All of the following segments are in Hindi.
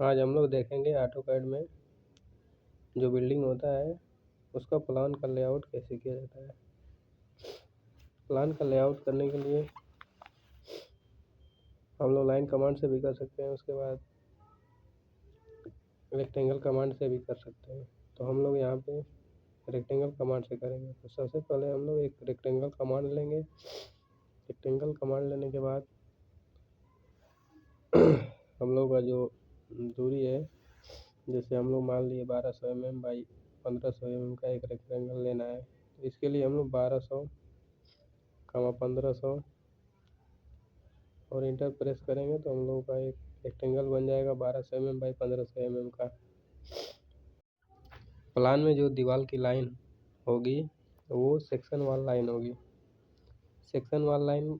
आज हम लोग देखेंगे ऑटोकैड में जो बिल्डिंग होता है उसका प्लान का लेआउट कैसे किया जाता है। प्लान का लेआउट करने के लिए हम लोग लाइन कमांड से भी कर सकते हैं, उसके बाद रेक्टेंगल कमांड से भी कर सकते हैं। तो हम लोग यहाँ पे रेक्टेंगल कमांड से करेंगे। तो सबसे पहले हम लोग एक रेक्टेंगल कमांड लेंगे। रेक्टेंगल कमांड लेने के बाद हम लोग का जो दूरी है, जैसे हम लोग मान लिए 1200 mm बाई 1500 mm का एक रेक्टेंगल लेना है। तो इसके लिए हम लोग 1200 1500 और इंटर प्रेस करेंगे तो हम लोगों का एक रेक्टेंगल बन जाएगा 1200 mm बाई 1500 mm का। प्लान में जो दीवार की लाइन होगी वो सेक्शन वाल लाइन होगी। सेक्शन वाल लाइन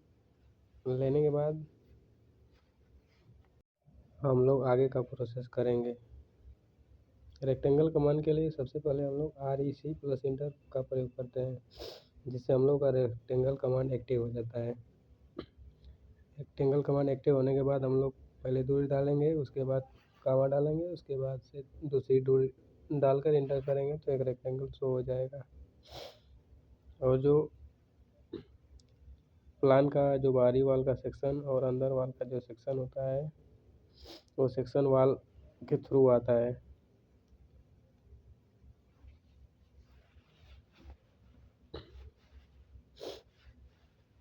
लेने के बाद हम लोग आगे का प्रोसेस करेंगे। रेक्टेंगल कमांड के लिए सबसे पहले हम लोग REC प्लस इंटर का प्रयोग करते हैं, जिससे हम लोग का रेक्टेंगल कमांड एक्टिव हो जाता है। रेक्टेंगल कमांड एक्टिव होने के बाद हम लोग पहले दूरी डालेंगे, उसके बाद कामा डालेंगे, उसके बाद से दूसरी दूरी डालकर इंटर करेंगे तो एक रेक्टेंगल शो हो जाएगा। और जो प्लान का जो बाहरी वाल का सेक्शन और अंदर वाल का जो सेक्शन होता है वो सेक्शन वाल के थ्रू आता है।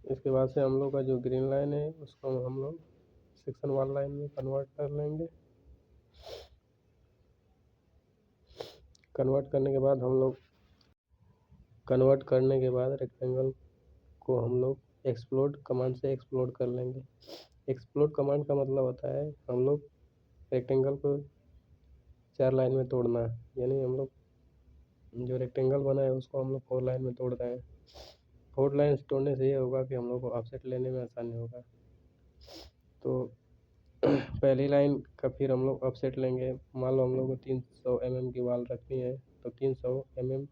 इसके बाद से हम लोग का जो ग्रीन लाइन है उसको हम लोग सेक्शन वाल लाइन में कन्वर्ट कर लेंगे। कन्वर्ट करने के बाद रेक्टेंगल को हम लोग एक्सप्लोड कमांड से एक्सप्लोड कर लेंगे। एक्सप्लोड कमांड का मतलब होता है हम लोग रेक्टेंगल को 4 लाइन में तोड़ना, यानी हम लोग जो रेक्टेंगल बना है उसको हम लोग 4 लाइन में तोड़ रहे हैं। 4 लाइन तोड़ने से ये होगा कि हम लोग को ऑफसेट लेने में आसानी होगा। तो पहली लाइन का फिर हम लोग ऑफसेट लेंगे। मान लो हम लोग को 300 mm की वाल रखनी है तो 300 mm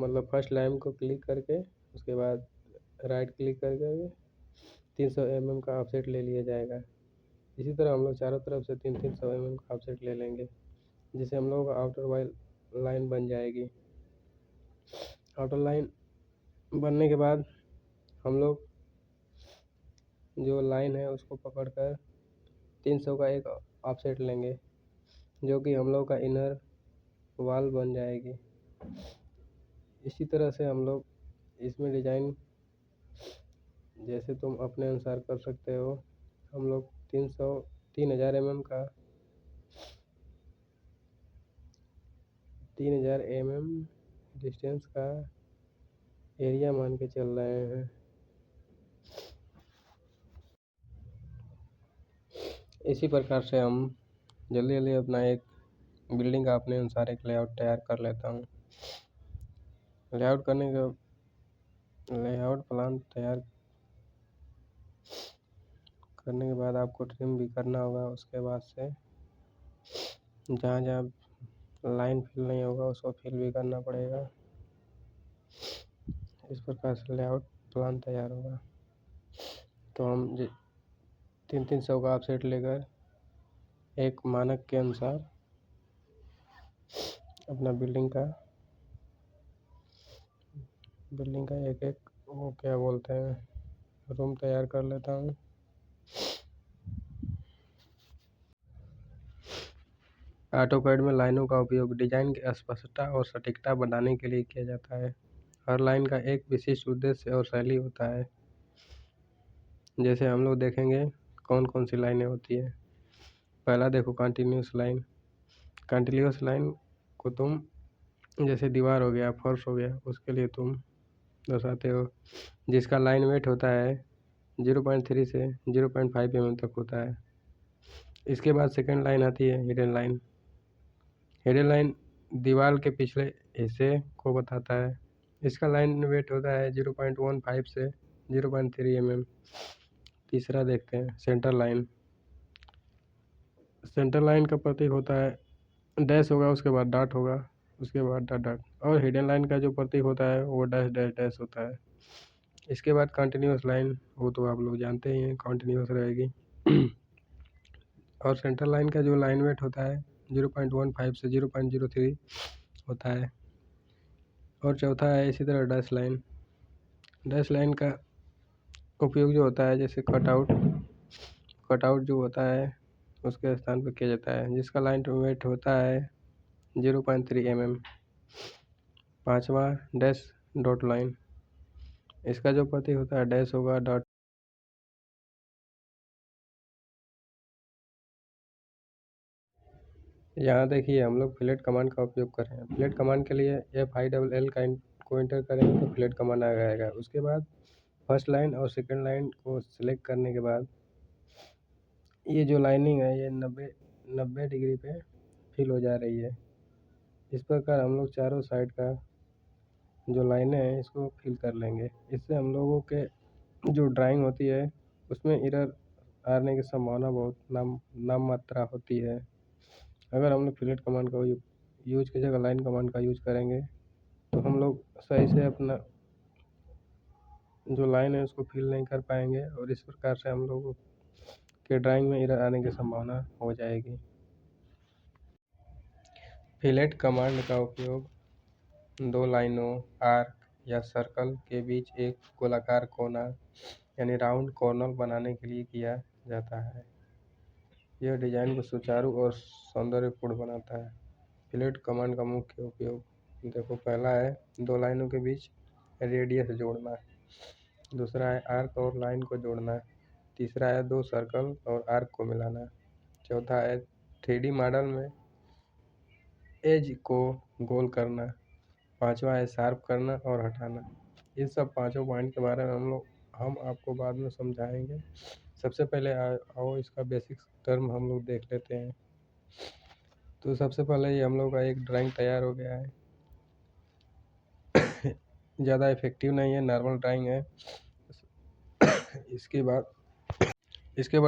मतलब फर्स्ट लाइन को क्लिक करके उसके बाद राइट क्लिक करके 300 mm का ऑफसेट ले लिया जाएगा। इसी तरह हम लोग चारों तरफ से 300 mm का ऑफसेट ले लेंगे, जिससे हम लोग का आउटर वाल लाइन बन जाएगी। आउटर लाइन बनने के बाद हम लोग जो लाइन है उसको पकड़कर 300 का एक ऑफसेट लेंगे, जो कि हम लोग का इनर वाल बन जाएगी। इसी तरह से हम लोग इसमें डिजाइन जैसे तुम अपने अनुसार कर सकते हो। हम लोग 3000 mm का 3000 mm डिस्टेंस का एरिया मान के चल रहे हैं। इसी प्रकार से हम जल्दी जल्दी अपना एक बिल्डिंग का अपने अनुसार एक लेआउट तैयार कर लेता हूँ। लेआउट प्लान तैयार करने के बाद आपको ट्रिम भी करना होगा। उसके बाद से जहाँ जहाँ लाइन फिल नहीं होगा उसको फिल भी करना पड़ेगा। इस प्रकार से लेआउट प्लान तैयार होगा। तो हम 300 का ऑफसेट लेकर एक मानक के अनुसार अपना बिल्डिंग का एक एक वो क्या बोलते हैं रूम तैयार कर लेता हूँ। ऑटोकैड में लाइनों का उपयोग डिजाइन की स्पष्टता और सटीकता बढ़ाने के लिए किया जाता है। हर लाइन का एक विशिष्ट उद्देश्य और शैली होता है। जैसे हम लोग देखेंगे कौन कौन सी लाइनें होती है। पहला देखो कंटिन्यूस लाइन। कंटिन्यूस लाइन को तुम जैसे दीवार हो गया, फर्श हो गया, उसके लिए तुम दर्शाते हो, जिसका लाइन वेट होता है 0.3 से 0.5 mm तक होता है। इसके बाद सेकंड लाइन आती है हिडन लाइन। हिडन लाइन दीवार के पिछले हिस्से को बताता है। इसका लाइन वेट होता है 0.15 से 0.3 mm। तीसरा देखते हैं सेंटर लाइन। सेंटर लाइन का प्रतीक होता है डैश होगा, उसके बाद डॉट होगा, उसके बाद डॉट डॉट, और हिडन लाइन का जो प्रतीक होता है वो डैश डैश डैश होता है। इसके बाद कंटिन्यूस लाइन, वो तो आप लोग जानते ही हैं, कंटिन्यूस रहेगी। और सेंट्रल लाइन का जो लाइन वेट होता है 0.15 से 0.03 होता है। और चौथा है इसी तरह डैश लाइन। डैश लाइन का उपयोग जो होता है जैसे कटआउट जो होता है उसके स्थान पर किया जाता है, जिसका लाइन वेट होता है 0.3 mm। पाँचवा डैश डॉट लाइन, इसका जो प्रतीक होता है डैश होगा डॉट। यहाँ देखिए हम लोग फ्लैट कमांड का उपयोग कर रहे हैं। फ्लैट कमांड के लिए FILL को एंटर करेंगे तो फ्लैट कमांड आ जाएगा। उसके बाद फर्स्ट लाइन और सेकंड लाइन को सिलेक्ट करने के बाद ये जो लाइनिंग है ये 90 डिग्री पे फिल हो जा रही है। इस प्रकार हम लोग चारों साइड का जो लाइनें हैं इसको फिल कर लेंगे। इससे हम लोगों के जो ड्राइंग होती है उसमें एरर आने की संभावना बहुत नाम मात्रा होती है। अगर हम लोग फ्लैट कमांड का यूज की जगह लाइन कमांड का यूज करेंगे तो हम लोग सही से अपना जो लाइन है उसको फिल नहीं कर पाएंगे और इस प्रकार से हम लोगों के ड्राइंग में एरर आने की संभावना हो जाएगी। फिलेट कमांड का उपयोग दो लाइनों, आर्क या सर्कल के बीच एक गोलाकार कोना यानी राउंड कॉर्नर बनाने के लिए किया जाता है। यह डिजाइन को सुचारू और सौंदर्यपूर्ण बनाता है। फिलेट कमांड का मुख्य उपयोग देखो, पहला है दो लाइनों के बीच रेडियस जोड़ना, दूसरा है आर्क और लाइन को जोड़ना, तीसरा है दो सर्कल और आर्क को मिलाना, चौथा है 3D मॉडल में एज को गोल करना, पांचवा है शार्प करना और हटाना। इस सब पांचों पॉइंट के बारे में हम आपको बाद में समझाएंगे। सबसे पहले आओ इसका बेसिक टर्म हम लोग देख लेते हैं। तो सबसे पहले ये हम लोग का एक ड्राइंग तैयार हो गया है। ज़्यादा इफेक्टिव नहीं है, नॉर्मल ड्राइंग है। इसके बाद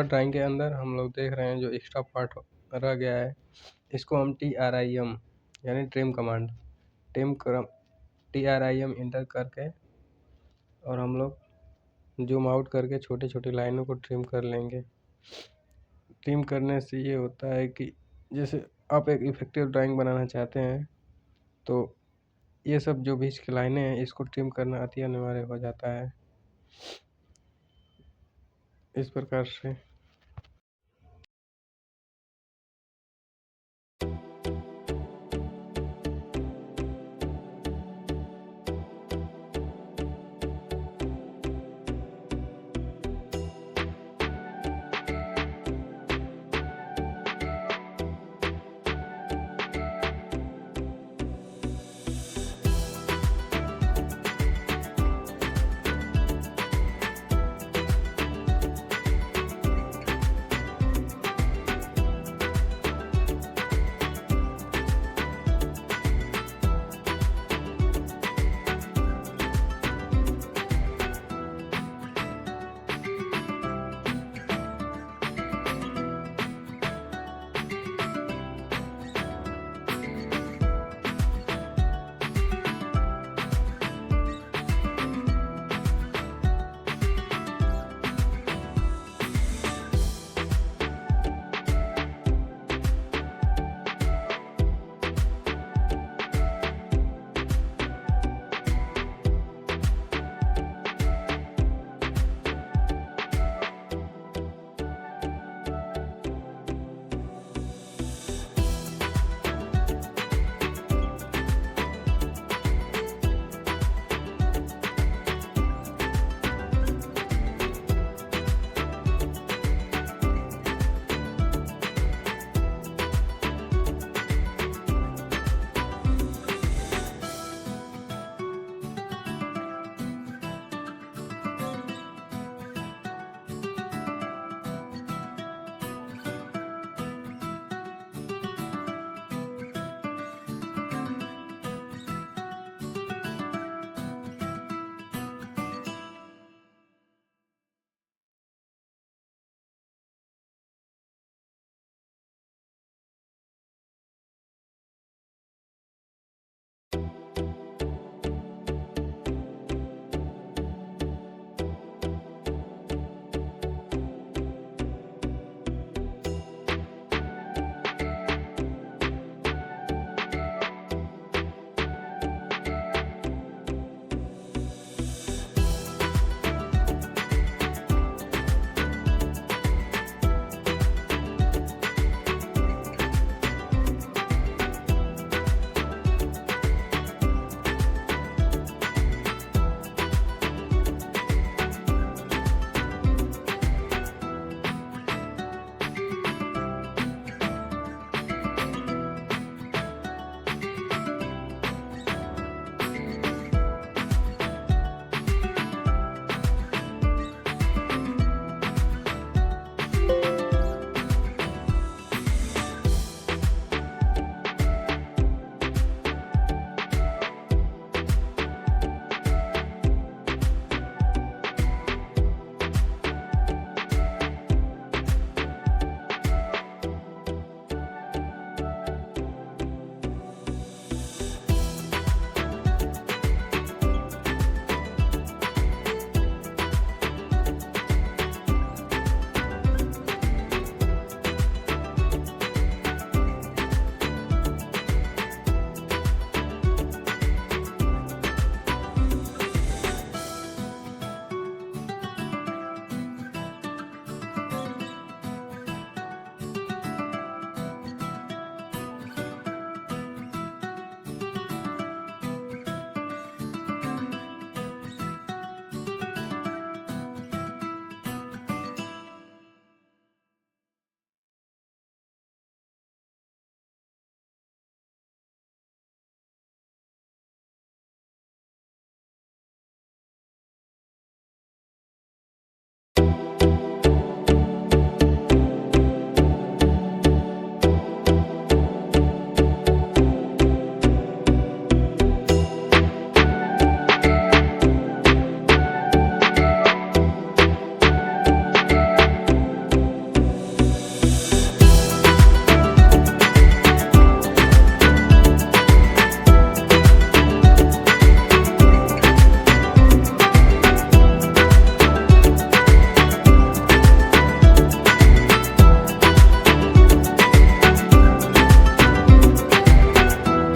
ड्राइंग के अंदर हम लोग देख रहे हैं जो एक्स्ट्रा पार्ट रह गया है, इसको हम TRIM यानी ट्रिम कमांड TRIM इंटर करके और हम लोग जूम आउट करके छोटी छोटी लाइनों को ट्रिम कर लेंगे। ट्रिम करने से ये होता है कि जैसे आप एक इफेक्टिव ड्राइंग बनाना चाहते हैं तो ये सब जो बीच की लाइनें हैं इसको ट्रिम करना अति अनिवार्य हो जाता है। इस प्रकार से